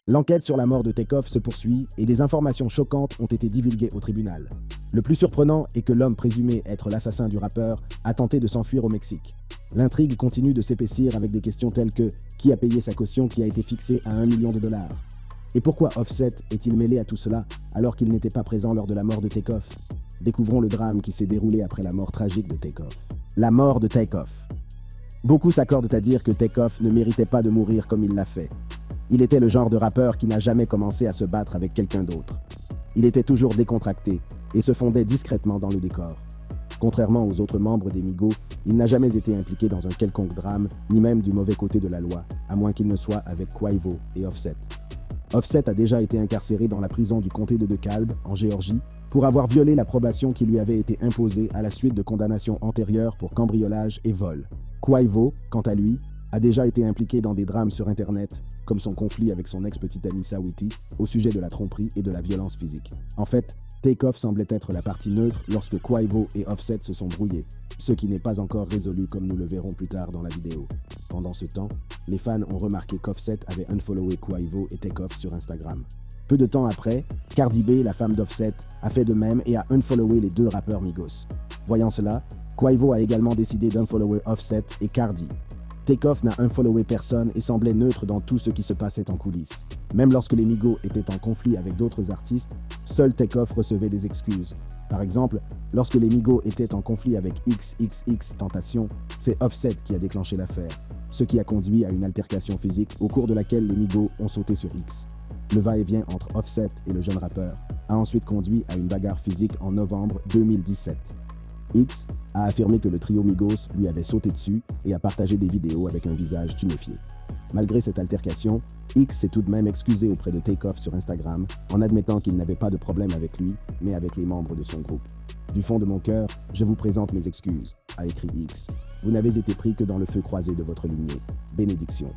L'enquête sur la mort de Takeoff se poursuit et des informations choquantes ont été divulguées au tribunal. Le plus surprenant est que l'homme présumé être l'assassin du rappeur a tenté de s'enfuir au Mexique. L'intrigue continue de s'épaissir avec des questions telles que qui a payé sa caution qui a été fixée à $1 million? Et pourquoi Offset est-il mêlé à tout cela alors qu'il n'était pas présent lors de la mort de Takeoff? Découvrons le drame qui s'est déroulé après la mort tragique de Takeoff. La mort de Takeoff. Beaucoup s'accordent à dire que Takeoff ne méritait pas de mourir comme il l'a fait. Il était le genre de rappeur qui n'a jamais commencé à se battre avec quelqu'un d'autre. Il était toujours décontracté et se fondait discrètement dans le décor. Contrairement aux autres membres des Migos, il n'a jamais été impliqué dans un quelconque drame, ni même du mauvais côté de la loi, à moins qu'il ne soit avec Quavo et Offset. Offset a déjà été incarcéré dans la prison du comté de DeKalb, en Géorgie, pour avoir violé la probation qui lui avait été imposée à la suite de condamnations antérieures pour cambriolage et vol. Quavo, quant à lui, a déjà été impliqué dans des drames sur Internet, comme son conflit avec son ex-petite amie Saweetie, au sujet de la tromperie et de la violence physique. En fait, Takeoff semblait être la partie neutre lorsque Quavo et Offset se sont brouillés, ce qui n'est pas encore résolu comme nous le verrons plus tard dans la vidéo. Pendant ce temps, les fans ont remarqué qu'Offset avait unfollowé Quavo et Takeoff sur Instagram. Peu de temps après, Cardi B, la femme d'Offset, a fait de même et a unfollowé les deux rappeurs Migos. Voyant cela, Quavo a également décidé d'unfollower Offset et Cardi. Takeoff n'a unfollowé personne et semblait neutre dans tout ce qui se passait en coulisses. Même lorsque les Migos étaient en conflit avec d'autres artistes, seul Takeoff recevait des excuses. Par exemple, lorsque les Migos étaient en conflit avec XXXTentacion, c'est Offset qui a déclenché l'affaire, ce qui a conduit à une altercation physique au cours de laquelle les Migos ont sauté sur X. Le va-et-vient entre Offset et le jeune rappeur a ensuite conduit à une bagarre physique en novembre 2017. X a affirmé que le trio Migos lui avait sauté dessus et a partagé des vidéos avec un visage tuméfié. Malgré cette altercation, X s'est tout de même excusé auprès de Takeoff sur Instagram en admettant qu'il n'avait pas de problème avec lui, mais avec les membres de son groupe. « Du fond de mon cœur, je vous présente mes excuses », a écrit X. « Vous n'avez été pris que dans le feu croisé de votre lignée. Bénédiction. »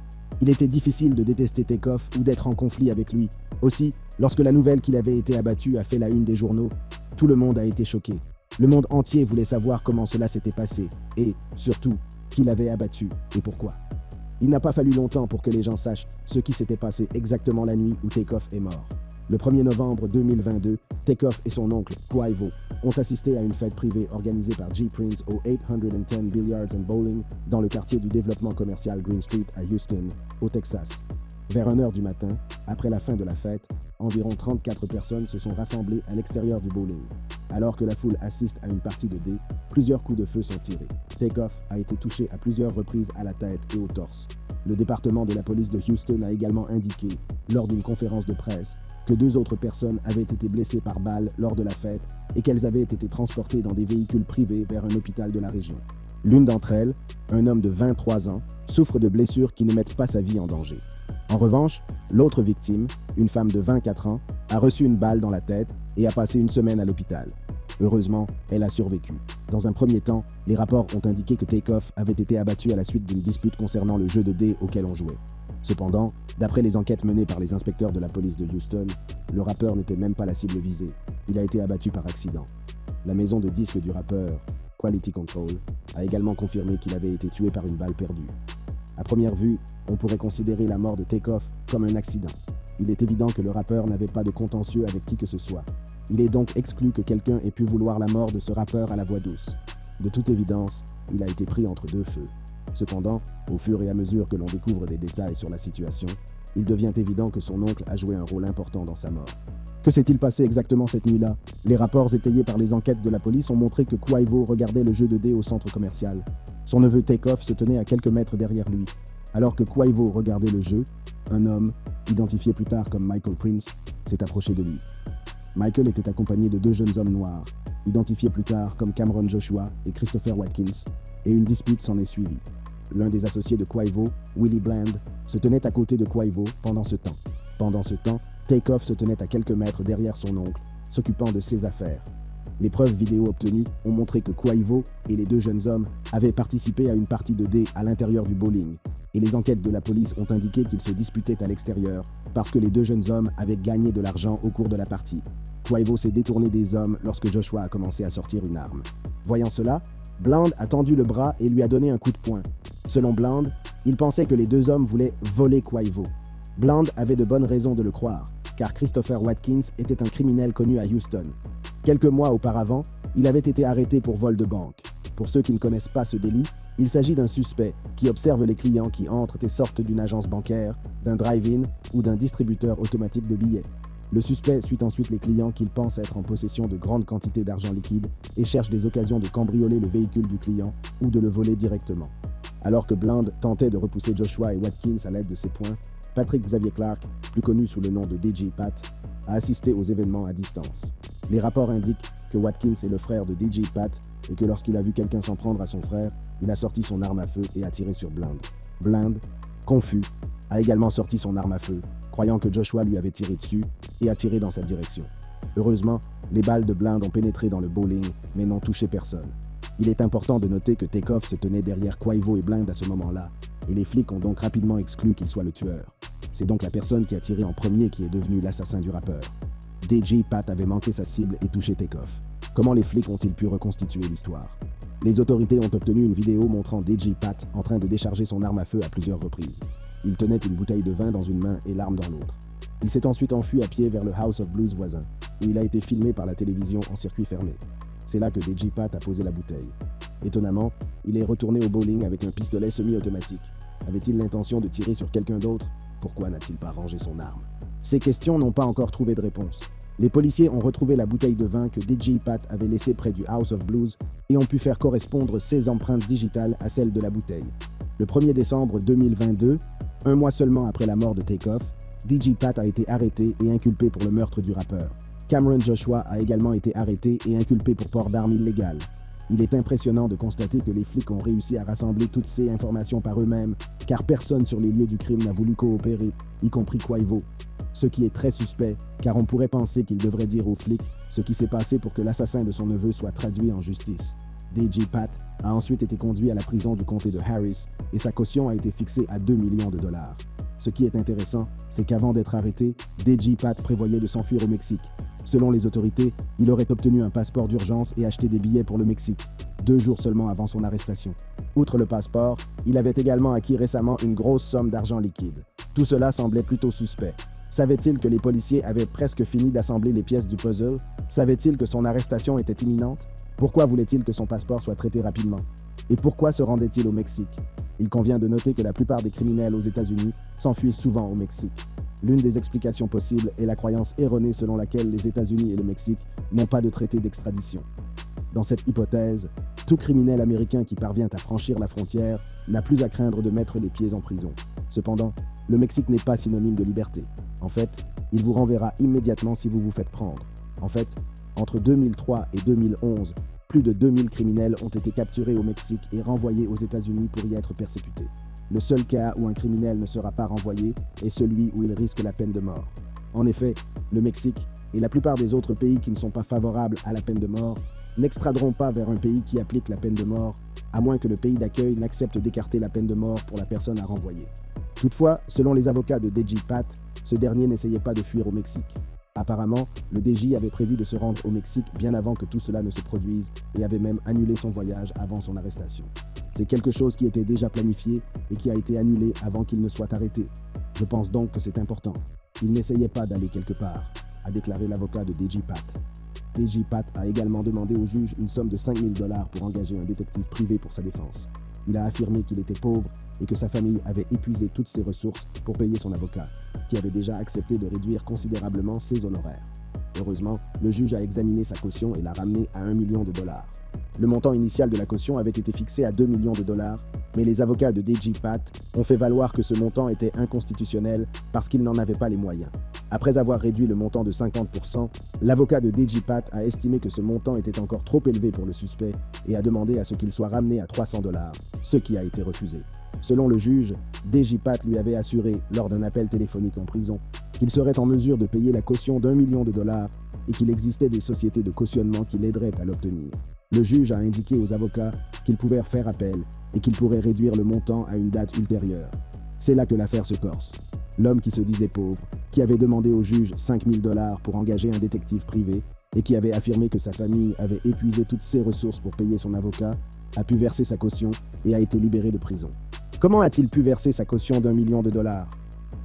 Il était difficile de détester Takeoff ou d'être en conflit avec lui. Aussi, lorsque la nouvelle qu'il avait été abattu a fait la une des journaux, tout le monde a été choqué. Le monde entier voulait savoir comment cela s'était passé et, surtout, qui l'avait abattu et pourquoi. Il n'a pas fallu longtemps pour que les gens sachent ce qui s'était passé exactement la nuit où Takeoff est mort. Le 1er novembre 2022, Takeoff et son oncle, Quavo, ont assisté à une fête privée organisée par G-Prince au 810 Billiards and Bowling dans le quartier du développement commercial Green Street à Houston, au Texas. Vers 1h du matin, après la fin de la fête, environ 34 personnes se sont rassemblées à l'extérieur du bowling. Alors que la foule assiste à une partie de dés, plusieurs coups de feu sont tirés. Takeoff a été touché à plusieurs reprises à la tête et au torse. Le département de la police de Houston a également indiqué, lors d'une conférence de presse, que 2 autres personnes avaient été blessées par balle lors de la fête et qu'elles avaient été transportées dans des véhicules privés vers un hôpital de la région. L'une d'entre elles, un homme de 23 ans, souffre de blessures qui ne mettent pas sa vie en danger. En revanche, l'autre victime, une femme de 24 ans, a reçu une balle dans la tête et a passé une semaine à l'hôpital. Heureusement, elle a survécu. Dans un premier temps, les rapports ont indiqué que Takeoff avait été abattu à la suite d'une dispute concernant le jeu de dés auquel on jouait. Cependant, d'après les enquêtes menées par les inspecteurs de la police de Houston, le rappeur n'était même pas la cible visée. Il a été abattu par accident. La maison de disques du rappeur, Quality Control, a également confirmé qu'il avait été tué par une balle perdue. À première vue, on pourrait considérer la mort de Takeoff comme un accident. Il est évident que le rappeur n'avait pas de contentieux avec qui que ce soit. Il est donc exclu que quelqu'un ait pu vouloir la mort de ce rappeur à la voix douce. De toute évidence, il a été pris entre 2 feux. Cependant, au fur et à mesure que l'on découvre des détails sur la situation, il devient évident que son oncle a joué un rôle important dans sa mort. Que s'est-il passé exactement cette nuit-là? Les rapports étayés par les enquêtes de la police ont montré que Quavo regardait le jeu de dés au centre commercial. Son neveu Takeoff se tenait à quelques mètres derrière lui. Alors que Quavo regardait le jeu, un homme, identifié plus tard comme Michael Prince, s'est approché de lui. Michael était accompagné de 2 jeunes hommes noirs, identifiés plus tard comme Cameron Joshua et Christopher Watkins, et une dispute s'en est suivie. L'un des associés de Quavo, Willie Bland, se tenait à côté de Quavo pendant ce temps. Pendant ce temps, Takeoff se tenait à quelques mètres derrière son oncle, s'occupant de ses affaires. Les preuves vidéo obtenues ont montré que Quavo et les 2 jeunes hommes avaient participé à une partie de dés à l'intérieur du bowling, et les enquêtes de la police ont indiqué qu'ils se disputaient à l'extérieur parce que les 2 jeunes hommes avaient gagné de l'argent au cours de la partie. Quavo s'est détourné des hommes lorsque Joshua a commencé à sortir une arme. Voyant cela, Bland a tendu le bras et lui a donné un coup de poing. Selon Bland, il pensait que les 2 hommes voulaient voler Quavo. Bland avait de bonnes raisons de le croire, car Christopher Watkins était un criminel connu à Houston. Quelques mois auparavant, il avait été arrêté pour vol de banque. Pour ceux qui ne connaissent pas ce délit, il s'agit d'un suspect qui observe les clients qui entrent et sortent d'une agence bancaire, d'un drive-in ou d'un distributeur automatique de billets. Le suspect suit ensuite les clients qu'il pense être en possession de grandes quantités d'argent liquide et cherche des occasions de cambrioler le véhicule du client ou de le voler directement. Alors que Bland tentait de repousser Joshua et Watkins à l'aide de ses poings, Patrick Xavier Clark, plus connu sous le nom de DJ Pat, a assisté aux événements à distance. Les rapports indiquent que Watkins est le frère de DJ Pat et que lorsqu'il a vu quelqu'un s'en prendre à son frère, il a sorti son arme à feu et a tiré sur Bland. Bland, confus, a également sorti son arme à feu, croyant que Joshua lui avait tiré dessus et a tiré dans sa direction. Heureusement, les balles de Bland ont pénétré dans le bowling, mais n'ont touché personne. Il est important de noter que Takeoff se tenait derrière Quavo et Bland à ce moment-là, et les flics ont donc rapidement exclu qu'il soit le tueur. C'est donc la personne qui a tiré en premier qui est devenue l'assassin du rappeur. DJ Pat avait manqué sa cible et touché Takeoff. Comment les flics ont-ils pu reconstituer l'histoire? Les autorités ont obtenu une vidéo montrant DJ Pat en train de décharger son arme à feu à plusieurs reprises. Il tenait une bouteille de vin dans une main et l'arme dans l'autre. Il s'est ensuite enfui à pied vers le House of Blues voisin, où il a été filmé par la télévision en circuit fermé. C'est là que DJ Pat a posé la bouteille. Étonnamment, il est retourné au bowling avec un pistolet semi-automatique. Avait-il l'intention de tirer sur quelqu'un d'autre? Pourquoi n'a-t-il pas rangé son arme? Ces questions n'ont pas encore trouvé de réponse. Les policiers ont retrouvé la bouteille de vin que DJ Pat avait laissée près du House of Blues et ont pu faire correspondre ses empreintes digitales à celles de la bouteille. Le 1er décembre 2022, un mois seulement après la mort de Takeoff, DJ Pat a été arrêté et inculpé pour le meurtre du rappeur. Cameron Joshua a également été arrêté et inculpé pour port d'armes illégales. Il est impressionnant de constater que les flics ont réussi à rassembler toutes ces informations par eux-mêmes, car personne sur les lieux du crime n'a voulu coopérer, y compris Quavo. Ce qui est très suspect, car on pourrait penser qu'il devrait dire aux flics ce qui s'est passé pour que l'assassin de son neveu soit traduit en justice. DJ Pat a ensuite été conduit à la prison du comté de Harris et sa caution a été fixée à 2 millions de dollars. Ce qui est intéressant, c'est qu'avant d'être arrêté, DJ Pat prévoyait de s'enfuir au Mexique. Selon les autorités, il aurait obtenu un passeport d'urgence et acheté des billets pour le Mexique, 2 jours seulement avant son arrestation. Outre le passeport, il avait également acquis récemment une grosse somme d'argent liquide. Tout cela semblait plutôt suspect. Savait-il que les policiers avaient presque fini d'assembler les pièces du puzzle? Savait-il que son arrestation était imminente? Pourquoi voulait-il que son passeport soit traité rapidement? Et pourquoi se rendait-il au Mexique? Il convient de noter que la plupart des criminels aux États-Unis s'enfuient souvent au Mexique. L'une des explications possibles est la croyance erronée selon laquelle les États-Unis et le Mexique n'ont pas de traité d'extradition. Dans cette hypothèse, tout criminel américain qui parvient à franchir la frontière n'a plus à craindre de mettre les pieds en prison. Cependant, le Mexique n'est pas synonyme de liberté. En fait, il vous renverra immédiatement si vous vous faites prendre. En fait, entre 2003 et 2011, plus de 2000 criminels ont été capturés au Mexique et renvoyés aux États-Unis pour y être persécutés. Le seul cas où un criminel ne sera pas renvoyé est celui où il risque la peine de mort. En effet, le Mexique et la plupart des autres pays qui ne sont pas favorables à la peine de mort n'extraderont pas vers un pays qui applique la peine de mort, à moins que le pays d'accueil n'accepte d'écarter la peine de mort pour la personne à renvoyer. Toutefois, selon les avocats de DJ Pat, ce dernier n'essayait pas de fuir au Mexique. Apparemment, le DJ avait prévu de se rendre au Mexique bien avant que tout cela ne se produise et avait même annulé son voyage avant son arrestation. C'est quelque chose qui était déjà planifié et qui a été annulé avant qu'il ne soit arrêté. Je pense donc que c'est important. Il n'essayait pas d'aller quelque part, a déclaré l'avocat de DJ Pat. DJ Pat a également demandé au juge une somme de 5 000 $ pour engager un détective privé pour sa défense. Il a affirmé qu'il était pauvre et que sa famille avait épuisé toutes ses ressources pour payer son avocat, qui avait déjà accepté de réduire considérablement ses honoraires. Heureusement, le juge a examiné sa caution et l'a ramené à 1 million de dollars. Le montant initial de la caution avait été fixé à 2 millions de dollars, mais les avocats de DJ Pat ont fait valoir que ce montant était inconstitutionnel parce qu'ils n'en avaient pas les moyens. Après avoir réduit le montant de 50%, l'avocat de DJ Pat a estimé que ce montant était encore trop élevé pour le suspect et a demandé à ce qu'il soit ramené à 300 $, ce qui a été refusé. Selon le juge, DJ Pat lui avait assuré, lors d'un appel téléphonique en prison, qu'il serait en mesure de payer la caution d'1 million de dollars et qu'il existait des sociétés de cautionnement qui l'aideraient à l'obtenir. Le juge a indiqué aux avocats qu'ils pouvaient faire appel et qu'ils pourraient réduire le montant à une date ultérieure. C'est là que l'affaire se corse. L'homme qui se disait pauvre, qui avait demandé au juge 5 000 $ pour engager un détective privé et qui avait affirmé que sa famille avait épuisé toutes ses ressources pour payer son avocat, a pu verser sa caution et a été libéré de prison. Comment a-t-il pu verser sa caution d'1 million de dollars?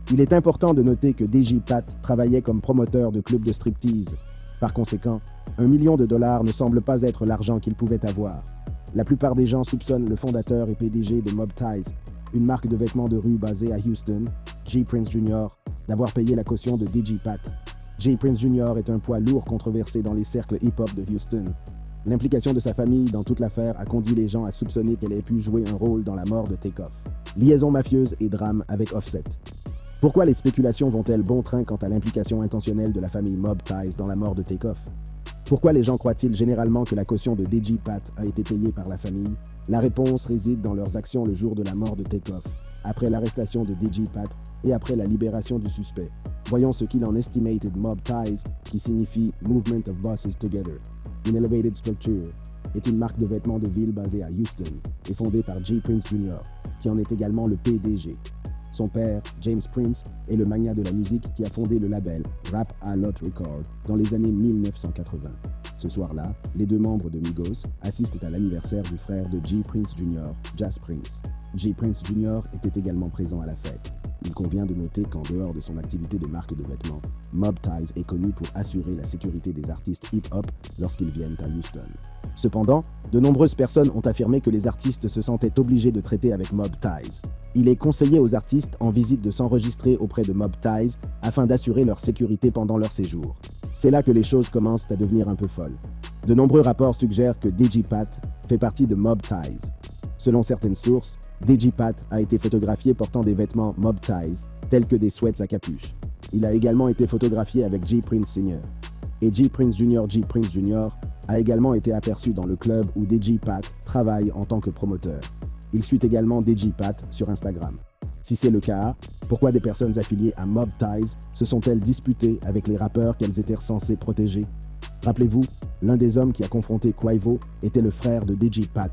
Il est important de noter que DJ Pat travaillait comme promoteur de clubs de striptease. Par conséquent, $1 million ne semble pas être l'argent qu'il pouvait avoir. La plupart des gens soupçonnent le fondateur et PDG de Mob Ties, une marque de vêtements de rue basée à Houston, J. Prince Jr., d'avoir payé la caution de DJ Pat. J. Prince Jr. est un poids lourd controversé dans les cercles hip-hop de Houston. L'implication de sa famille dans toute l'affaire a conduit les gens à soupçonner qu'elle ait pu jouer un rôle dans la mort de Takeoff. Liaison mafieuse et drame avec Offset. Pourquoi les spéculations vont-elles bon train quant à l'implication intentionnelle de la famille Mob Ties dans la mort de Takeoff? Pourquoi les gens croient-ils généralement que la caution de DJ Pat a été payée par la famille? La réponse réside dans leurs actions le jour de la mort de Takeoff, après l'arrestation de DJ Pat et après la libération du suspect. Voyons ce qu'il en estimated Mob Ties, qui signifie Movement of Bosses Together. Une elevated structure est une marque de vêtements de ville basée à Houston et fondée par J. Prince Jr., qui en est également le PDG. Son père, James Prince, est le magnat de la musique qui a fondé le label Rap A Lot Record dans les années 1980. Ce soir-là, les deux membres de Migos assistent à l'anniversaire du frère de J. Prince Jr., Jas Prince. J. Prince Jr. était également présent à la fête. Il convient de noter qu'en dehors de son activité de marque de vêtements, Mob Ties est connu pour assurer la sécurité des artistes hip-hop lorsqu'ils viennent à Houston. Cependant, de nombreuses personnes ont affirmé que les artistes se sentaient obligés de traiter avec Mob Ties. Il est conseillé aux artistes en visite de s'enregistrer auprès de Mob Ties afin d'assurer leur sécurité pendant leur séjour. C'est là que les choses commencent à devenir un peu folles. De nombreux rapports suggèrent que DJ Pat fait partie de Mob Ties. Selon certaines sources, DJ Pat a été photographié portant des vêtements Mob Ties, tels que des sweats à capuche. Il a également été photographié avec J. Prince Sr. Et J. Prince Jr. J. Prince Jr. a également été aperçu dans le club où DJ Pat travaille en tant que promoteur. Il suit également DJ Pat sur Instagram. Si c'est le cas, pourquoi des personnes affiliées à Mob Ties se sont-elles disputées avec les rappeurs qu'elles étaient censées protéger? Rappelez-vous, l'un des hommes qui a confronté Quavo était le frère de DJ Pat.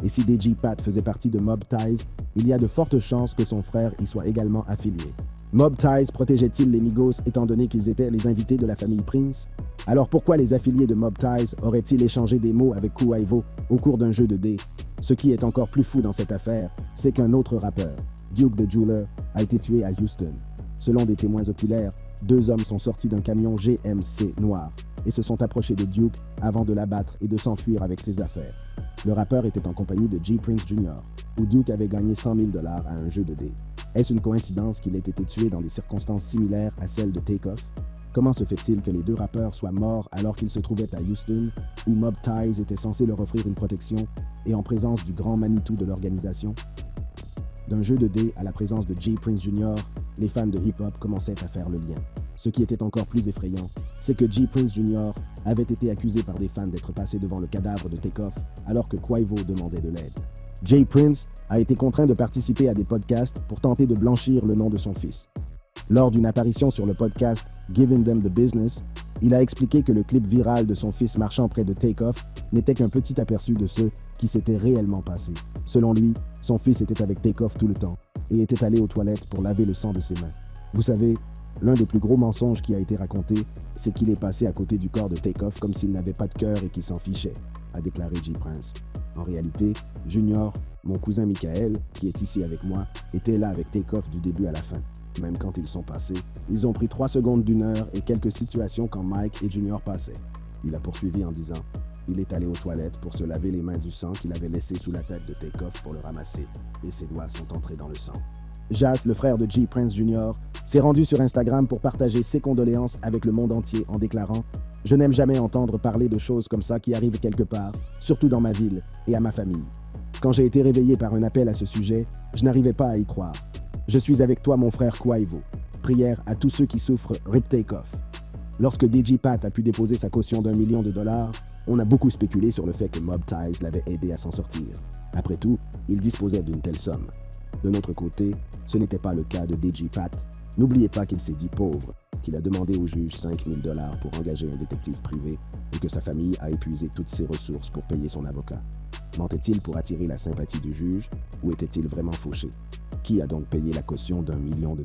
Et si DJ Pat faisait partie de Mob Ties, il y a de fortes chances que son frère y soit également affilié. Mob Ties protégeait-il les Migos étant donné qu'ils étaient les invités de la famille Prince? Alors pourquoi les affiliés de Mob Ties auraient-ils échangé des mots avec Quavo au cours d'un jeu de dés? Ce qui est encore plus fou dans cette affaire, c'est qu'un autre rappeur, Duke the Jeweler, a été tué à Houston. Selon des témoins oculaires, deux hommes sont sortis d'un camion GMC noir et se sont approchés de Duke avant de l'abattre et de s'enfuir avec ses affaires. Le rappeur était en compagnie de J. Prince Jr., où Duke avait gagné $100 000 à un jeu de dés. Est-ce une coïncidence qu'il ait été tué dans des circonstances similaires à celles de Takeoff? Comment se fait-il que les deux rappeurs soient morts alors qu'ils se trouvaient à Houston, où Mob Ties était censé leur offrir une protection, et en présence du grand Manitou de l'organisation? D'un jeu de dés à la présence de J. Prince Jr., les fans de hip-hop commençaient à faire le lien. Ce qui était encore plus effrayant, c'est que J. Prince Jr. avait été accusé par des fans d'être passé devant le cadavre de Takeoff alors que Quavo demandait de l'aide. J. Prince a été contraint de participer à des podcasts pour tenter de blanchir le nom de son fils. Lors d'une apparition sur le podcast Giving Them the Business, il a expliqué que le clip viral de son fils marchant près de Takeoff n'était qu'un petit aperçu de ce qui s'était réellement passé. Selon lui, son fils était avec Takeoff tout le temps et était allé aux toilettes pour laver le sang de ses mains. Vous savez, l'un des plus gros mensonges qui a été raconté, c'est qu'il est passé à côté du corps de Takeoff comme s'il n'avait pas de cœur et qu'il s'en fichait, a déclaré J. Prince. En réalité, Junior, mon cousin Michael, qui est ici avec moi, était là avec Takeoff du début à la fin. Même quand ils sont passés, ils ont pris 3 secondes d'1 heure et quelques situations quand Mike et Junior passaient. Il a poursuivi en disant « Il est allé aux toilettes pour se laver les mains du sang qu'il avait laissé sous la tête de Takeoff pour le ramasser, et ses doigts sont entrés dans le sang. » Jas, le frère de J. Prince Jr., s'est rendu sur Instagram pour partager ses condoléances avec le monde entier en déclarant « Je n'aime jamais entendre parler de choses comme ça qui arrivent quelque part, surtout dans ma ville et à ma famille. Quand j'ai été réveillé par un appel à ce sujet, je n'arrivais pas à y croire. Je suis avec toi, mon frère Quavo. Prière à tous ceux qui souffrent, Rip Takeoff. » Lorsque DJ Pat a pu déposer sa caution d'$1 million, on a beaucoup spéculé sur le fait que Mob Ties l'avait aidé à s'en sortir. Après tout, il disposait d'une telle somme. De notre côté, ce n'était pas le cas de DJ Pat. N'oubliez pas qu'il s'est dit pauvre, qu'il a demandé au juge $5 000 pour engager un détective privé et que sa famille a épuisé toutes ses ressources pour payer son avocat. Mentait-il pour attirer la sympathie du juge ou était-il vraiment fauché? Qui a donc payé la caution d'$1 million?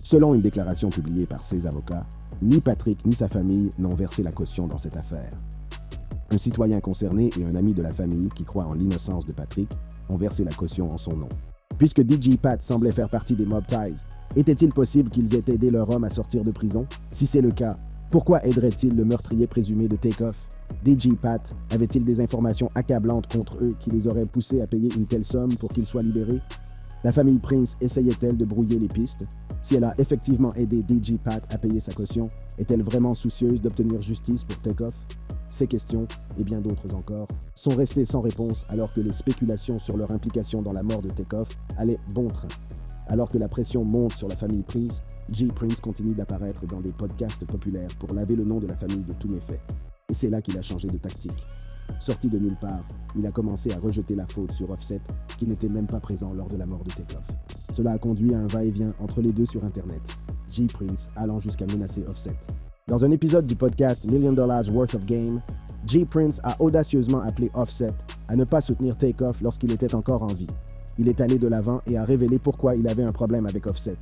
Selon une déclaration publiée par ses avocats, ni Patrick ni sa famille n'ont versé la caution dans cette affaire. Un citoyen concerné et un ami de la famille qui croit en l'innocence de Patrick ont versé la caution en son nom. Puisque DJ Pat semblait faire partie des Mob Ties, était-il possible qu'ils aient aidé leur homme à sortir de prison? Si c'est le cas, pourquoi aiderait-il le meurtrier présumé de Takeoff? DJ Pat avait-il des informations accablantes contre eux qui les auraient poussés à payer une telle somme pour qu'ils soient libérés? La famille Prince essayait-elle de brouiller les pistes? Si elle a effectivement aidé DJ Pat à payer sa caution, est-elle vraiment soucieuse d'obtenir justice pour Takeoff? Ces questions, et bien d'autres encore, sont restées sans réponse alors que les spéculations sur leur implication dans la mort de Takeoff allaient bon train. Alors que la pression monte sur la famille Prince, J. Prince continue d'apparaître dans des podcasts populaires pour laver le nom de la famille de tous méfaits. Et c'est là qu'il a changé de tactique. Sorti de nulle part, il a commencé à rejeter la faute sur Offset, qui n'était même pas présent lors de la mort de Takeoff. Cela a conduit à un va-et-vient entre les deux sur Internet, J. Prince allant jusqu'à menacer Offset. Dans un épisode du podcast $1 Million Worth of Game, J. Prince a audacieusement appelé Offset à ne pas soutenir Takeoff lorsqu'il était encore en vie. Il est allé de l'avant et a révélé pourquoi il avait un problème avec Offset.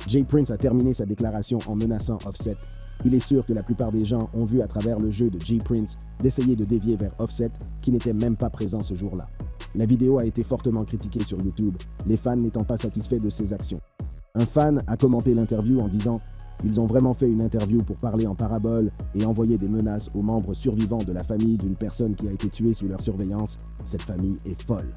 J. Prince a terminé sa déclaration en menaçant Offset. Il est sûr que la plupart des gens ont vu à travers le jeu de J. Prince d'essayer de dévier vers Offset, qui n'était même pas présent ce jour-là. La vidéo a été fortement critiquée sur YouTube, les fans n'étant pas satisfaits de ses actions. Un fan a commenté l'interview en disant « Ils ont vraiment fait une interview pour parler en parabole et envoyer des menaces aux membres survivants de la famille d'une personne qui a été tuée sous leur surveillance. Cette famille est folle. »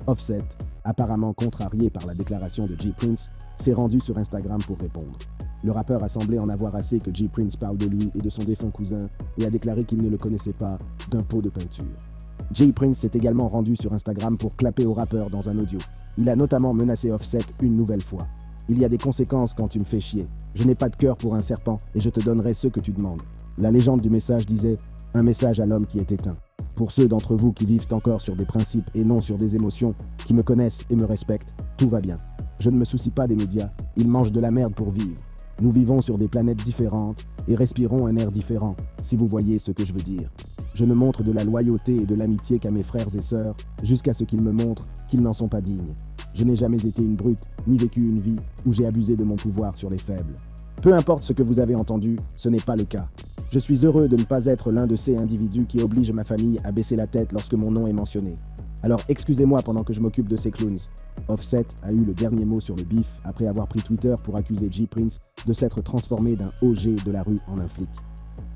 Offset, apparemment contrarié par la déclaration de J. Prince, s'est rendu sur Instagram pour répondre. Le rappeur a semblé en avoir assez que J. Prince parle de lui et de son défunt cousin et a déclaré qu'il ne le connaissait pas d'un pot de peinture. J. Prince s'est également rendu sur Instagram pour clapper au rappeur dans un audio. Il a notamment menacé Offset une nouvelle fois. « Il y a des conséquences quand tu me fais chier. Je n'ai pas de cœur pour un serpent et je te donnerai ce que tu demandes. » La légende du message disait « Un message à l'homme qui est éteint. » Pour ceux d'entre vous qui vivent encore sur des principes et non sur des émotions, qui me connaissent et me respectent, tout va bien. Je ne me soucie pas des médias, ils mangent de la merde pour vivre. Nous vivons sur des planètes différentes et respirons un air différent, si vous voyez ce que je veux dire. Je ne montre de la loyauté et de l'amitié qu'à mes frères et sœurs, jusqu'à ce qu'ils me montrent qu'ils n'en sont pas dignes. Je n'ai jamais été une brute, ni vécu une vie où j'ai abusé de mon pouvoir sur les faibles. Peu importe ce que vous avez entendu, ce n'est pas le cas. Je suis heureux de ne pas être l'un de ces individus qui obligent ma famille à baisser la tête lorsque mon nom est mentionné. Alors excusez-moi pendant que je m'occupe de ces clowns. Offset a eu le dernier mot sur le bif après avoir pris Twitter pour accuser J. Prince de s'être transformé d'un OG de la rue en un flic.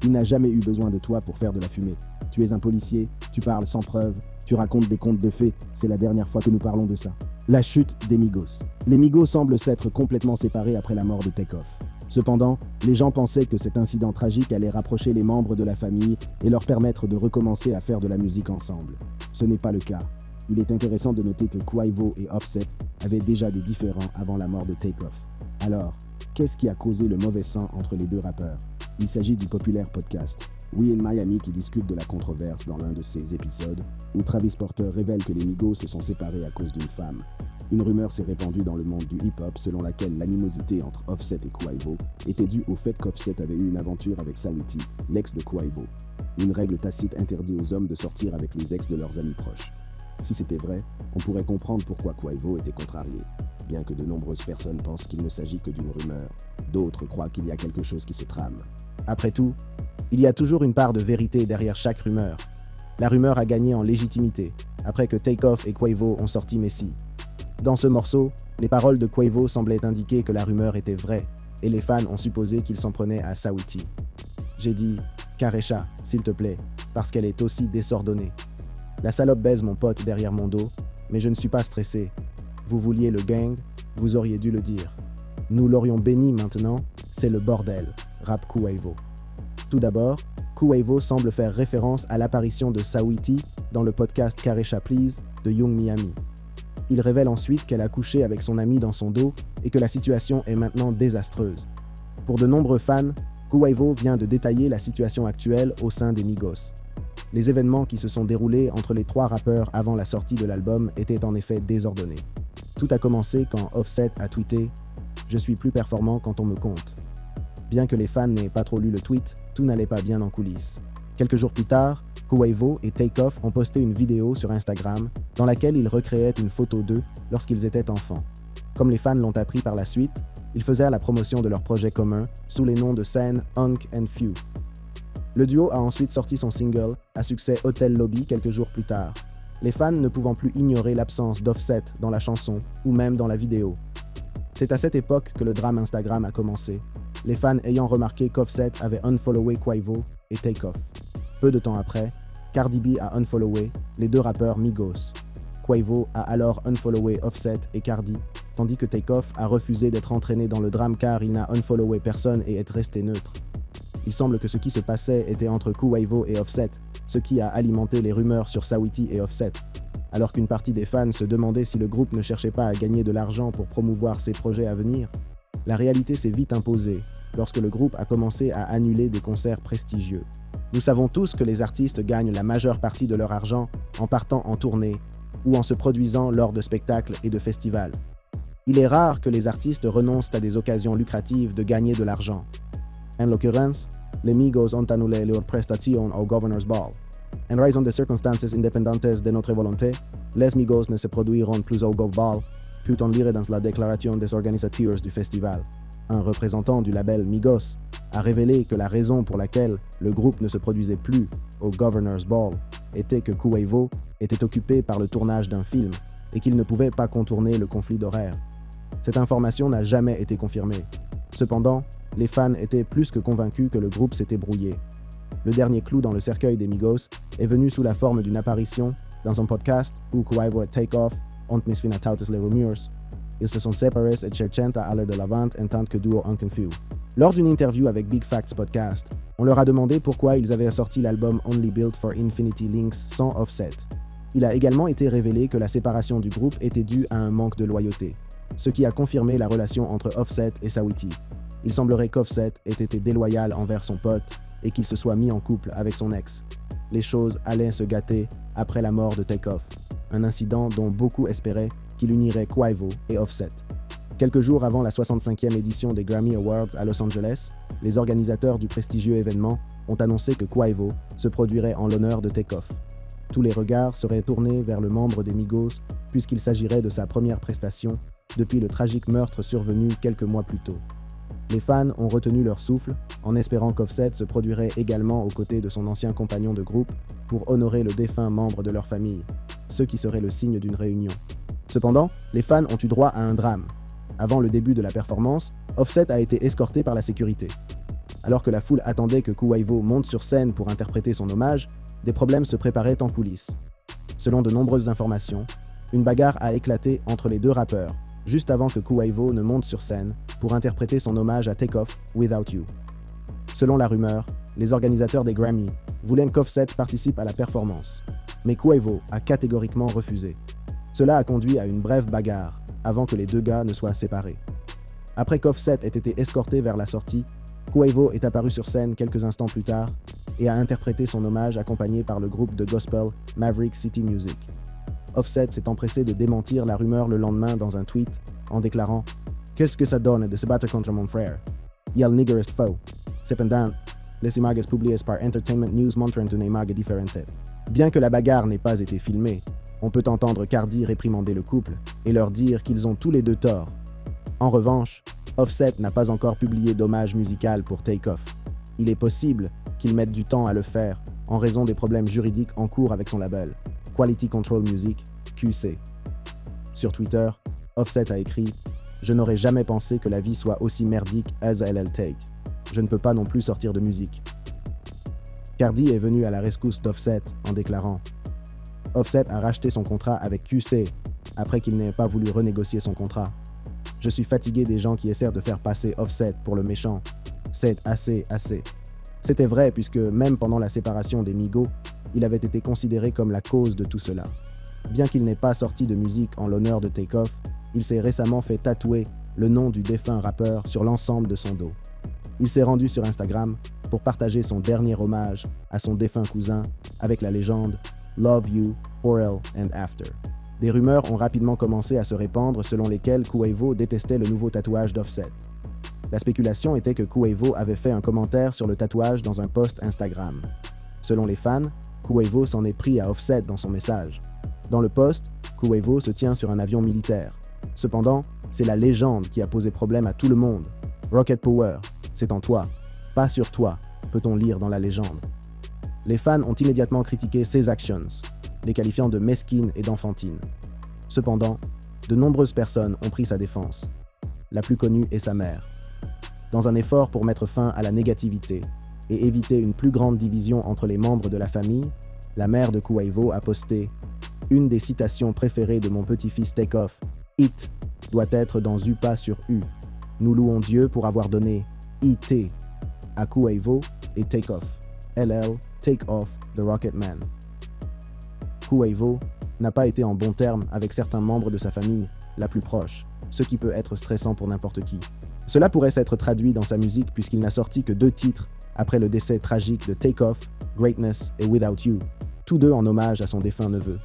Il n'a jamais eu besoin de toi pour faire de la fumée. Tu es un policier, tu parles sans preuve, tu racontes des contes de fées, c'est la dernière fois que nous parlons de ça. La chute des Migos. Les Migos semblent s'être complètement séparés après la mort de Takeoff. Cependant, les gens pensaient que cet incident tragique allait rapprocher les membres de la famille et leur permettre de recommencer à faire de la musique ensemble. Ce n'est pas le cas. Il est intéressant de noter que Quavo et Offset avaient déjà des différends avant la mort de Takeoff. Alors, qu'est-ce qui a causé le mauvais sang entre les deux rappeurs? Il s'agit du populaire podcast We in Miami qui discute de la controverse dans l'un de ses épisodes où Travis Porter révèle que les Migos se sont séparés à cause d'une femme. Une rumeur s'est répandue dans le monde du hip-hop selon laquelle l'animosité entre Offset et Quavo était due au fait qu'Offset avait eu une aventure avec Saweetie, l'ex de Quavo. Une règle tacite interdit aux hommes de sortir avec les ex de leurs amis proches. Si c'était vrai, on pourrait comprendre pourquoi Quavo était contrarié. Bien que de nombreuses personnes pensent qu'il ne s'agit que d'une rumeur, d'autres croient qu'il y a quelque chose qui se trame. Après tout, il y a toujours une part de vérité derrière chaque rumeur. La rumeur a gagné en légitimité après que Takeoff et Quavo ont sorti Messi. Dans ce morceau, les paroles de Quavo semblaient indiquer que la rumeur était vraie et les fans ont supposé qu'il s'en prenait à Saweetie. J'ai dit « Karesha, s'il te plaît, parce qu'elle est aussi désordonnée. La salope baise mon pote derrière mon dos, mais je ne suis pas stressé. Vous vouliez le gang, vous auriez dû le dire. Nous l'aurions béni maintenant, c'est le bordel, rappe Quavo. » Tout d'abord, Quavo semble faire référence à l'apparition de Saweetie dans le podcast Karesha Please de Young Miami. Il révèle ensuite qu'elle a couché avec son ami dans son dos et que la situation est maintenant désastreuse. Pour de nombreux fans, Quavo vient de détailler la situation actuelle au sein des Migos. Les événements qui se sont déroulés entre les trois rappeurs avant la sortie de l'album étaient en effet désordonnés. Tout a commencé quand Offset a tweeté « Je suis plus performant quand on me compte ». Bien que les fans n'aient pas trop lu le tweet, tout n'allait pas bien en coulisses. Quelques jours plus tard, Quavo et Takeoff ont posté une vidéo sur Instagram dans laquelle ils recréaient une photo d'eux lorsqu'ils étaient enfants. Comme les fans l'ont appris par la suite, ils faisaient la promotion de leur projet commun sous les noms de scène Hunk and Few. Le duo a ensuite sorti son single à succès Hotel Lobby quelques jours plus tard. les fans ne pouvant plus ignorer l'absence d'Offset dans la chanson ou même dans la vidéo. C'est à cette époque que le drame Instagram a commencé, les fans ayant remarqué qu'Offset avait unfollowé Quavo et Takeoff. Peu de temps après, Cardi B a unfollowé les deux rappeurs Migos. Quavo a alors unfollowé Offset et Cardi, tandis que Takeoff a refusé d'être entraîné dans le drame car il n'a unfollowé personne et est resté neutre. Il semble que ce qui se passait était entre Quavo et Offset, ce qui a alimenté les rumeurs sur Saweetie et Offset, alors qu'une partie des fans se demandait si le groupe ne cherchait pas à gagner de l'argent pour promouvoir ses projets à venir. La réalité s'est vite imposée lorsque le groupe a commencé à annuler des concerts prestigieux. Nous savons tous que les artistes gagnent la majeure partie de leur argent en partant en tournée ou en se produisant lors de spectacles et de festivals. Il est rare que les artistes renoncent à des occasions lucratives de gagner de l'argent. En l'occurrence, les Migos ont annulé leur prestation au Governor's Ball. En raison des circonstances indépendantes de notre volonté, les Migos ne se produiront plus au Gov Ball, peut-on lire dans la déclaration des organisateurs du festival. Un représentant du label Migos a révélé que la raison pour laquelle le groupe ne se produisait plus au Governor's Ball était que Quavo était occupé par le tournage d'un film et qu'il ne pouvait pas contourner le conflit d'horaire. Cette information n'a jamais été confirmée. Cependant, les fans étaient plus que convaincus que le groupe s'était brouillé. Le dernier clou dans le cercueil des Migos est venu sous la forme d'une apparition dans un podcast où Quavo et Takeoff ont mis fin à toutes les rumeurs. Ils se sont séparés et cherchent à aller de l'avant en tant que duo inconfus. Lors d'une interview avec Big Facts Podcast, on leur a demandé pourquoi ils avaient sorti l'album Only Built for Infinity Links sans Offset. Il a également été révélé que la séparation du groupe était due à un manque de loyauté, ce qui a confirmé la relation entre Offset et Saweetie. Il semblerait qu'Offset ait été déloyal envers son pote et qu'il se soit mis en couple avec son ex. Les choses allaient se gâter après la mort de Takeoff, un incident dont beaucoup espéraient qu'il unirait Quavo et Offset. Quelques jours avant la 65e édition des Grammy Awards à Los Angeles, les organisateurs du prestigieux événement ont annoncé que Quavo se produirait en l'honneur de Takeoff. Tous les regards seraient tournés vers le membre des Migos puisqu'il s'agirait de sa première prestation depuis le tragique meurtre survenu quelques mois plus tôt. Les fans ont retenu leur souffle en espérant qu'Offset se produirait également aux côtés de son ancien compagnon de groupe pour honorer le défunt membre de leur famille, ce qui serait le signe d'une réunion. Cependant, les fans ont eu droit à un drame. Avant le début de la performance, Offset a été escorté par la sécurité. Alors que la foule attendait que Quavo monte sur scène pour interpréter son hommage, des problèmes se préparaient en coulisses. Selon de nombreuses informations, une bagarre a éclaté entre les deux rappeurs, juste avant que Quavo ne monte sur scène pour interpréter son hommage à Takeoff, Without You. Selon la rumeur, les organisateurs des Grammy voulaient qu'Offset participe à la performance, mais Quavo a catégoriquement refusé. Cela a conduit à une brève bagarre avant que les deux gars ne soient séparés. Après qu'Offset ait été escorté vers la sortie, Quavo est apparu sur scène quelques instants plus tard et a interprété son hommage accompagné par le groupe de gospel Maverick City Music. Offset s'est empressé de démentir la rumeur le lendemain dans un tweet en déclarant « Qu'est-ce que ça donne de se battre contre mon frère? Il y a le niggerest faux. Cependant, les images publiées par Entertainment News montrent une image différente. » Bien que la bagarre n'ait pas été filmée, on peut entendre Cardi réprimander le couple et leur dire qu'ils ont tous les deux tort. En revanche, Offset n'a pas encore publié d'hommage musical pour Takeoff. Il est possible qu'il mette du temps à le faire en raison des problèmes juridiques en cours avec son label, Quality Control Music, QC. Sur Twitter, Offset a écrit « Je n'aurais jamais pensé que la vie soit aussi merdique as elle take. Je ne peux pas non plus sortir de musique. » Cardi est venu à la rescousse d'Offset en déclarant « Offset a racheté son contrat avec QC après qu'il n'ait pas voulu renégocier son contrat. Je suis fatigué des gens qui essaient de faire passer Offset pour le méchant. C'est assez. » C'était vrai puisque même pendant la séparation des Migos, il avait été considéré comme la cause de tout cela. Bien qu'il n'ait pas sorti de musique en l'honneur de Takeoff, il s'est récemment fait tatouer le nom du défunt rappeur sur l'ensemble de son dos. Il s'est rendu sur Instagram pour partager son dernier hommage à son défunt cousin avec la légende « Love You, Horrell and After ». Des rumeurs ont rapidement commencé à se répandre selon lesquelles Quavo détestait le nouveau tatouage d'Offset. La spéculation était que Quavo avait fait un commentaire sur le tatouage dans un post Instagram. Selon les fans, Quavo s'en est pris à Offset dans son message. Dans le post, Quavo se tient sur un avion militaire. Cependant, c'est la légende qui a posé problème à tout le monde. Rocket Power, c'est en toi, pas sur toi, peut-on lire dans la légende. Les fans ont immédiatement critiqué ses actions. les qualifiant de mesquines et d'enfantines. Cependant, de nombreuses personnes ont pris sa défense. La plus connue est sa mère. Dans un effort pour mettre fin à la négativité et éviter une plus grande division entre les membres de la famille, la mère de Quavo a posté « Une des citations préférées de mon petit-fils Takeoff, It, doit être dans Upa sur U. Nous louons Dieu pour avoir donné IT à Quavo et Takeoff, LL, Take Off, The Rocket Man. » Quavo n'a pas été en bons termes avec certains membres de sa famille la plus proche, ce qui peut être stressant pour n'importe qui. Cela pourrait s'être traduit dans sa musique puisqu'il n'a sorti que 2 titres après le décès tragique de Takeoff, Greatness et Without You, tous deux en hommage à son défunt neveu.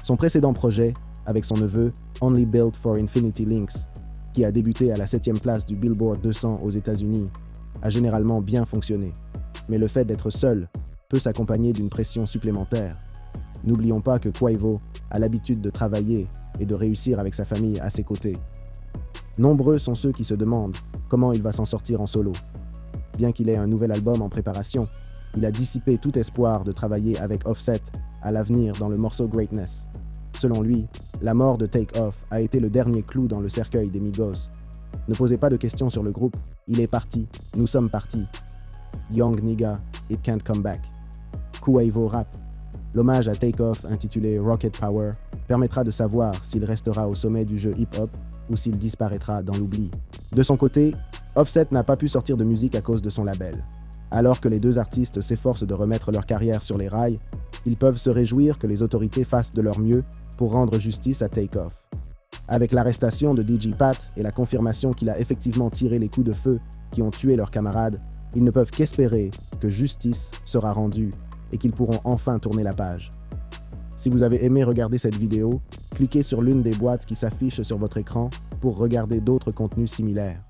Son précédent projet, avec son neveu, Only Built for Infinity Links, qui a débuté à la 7e place du Billboard 200 aux États-Unis, a généralement bien fonctionné. Mais le fait d'être seul peut s'accompagner d'une pression supplémentaire. N'oublions pas que Quavo a l'habitude de travailler et de réussir avec sa famille à ses côtés. Nombreux sont ceux qui se demandent comment il va s'en sortir en solo. Bien qu'il ait un nouvel album en préparation, il a dissipé tout espoir de travailler avec Offset à l'avenir dans le morceau Greatness. Selon lui, la mort de Take Off a été le dernier clou dans le cercueil des Migos. Ne posez pas de questions sur le groupe, il est parti, nous sommes partis. Young nigga, it can't come back. Quavo rap. L'hommage à Take Off intitulé Rocket Power permettra de savoir s'il restera au sommet du jeu hip-hop ou s'il disparaîtra dans l'oubli. De son côté, Offset n'a pas pu sortir de musique à cause de son label. Alors que les deux artistes s'efforcent de remettre leur carrière sur les rails, ils peuvent se réjouir que les autorités fassent de leur mieux pour rendre justice à Take Off. Avec l'arrestation de DJ Pat et la confirmation qu'il a effectivement tiré les coups de feu qui ont tué leurs camarades, ils ne peuvent qu'espérer que justice sera rendue et qu'ils pourront enfin tourner la page. Si vous avez aimé regarder cette vidéo, cliquez sur l'une des boîtes qui s'affichent sur votre écran pour regarder d'autres contenus similaires.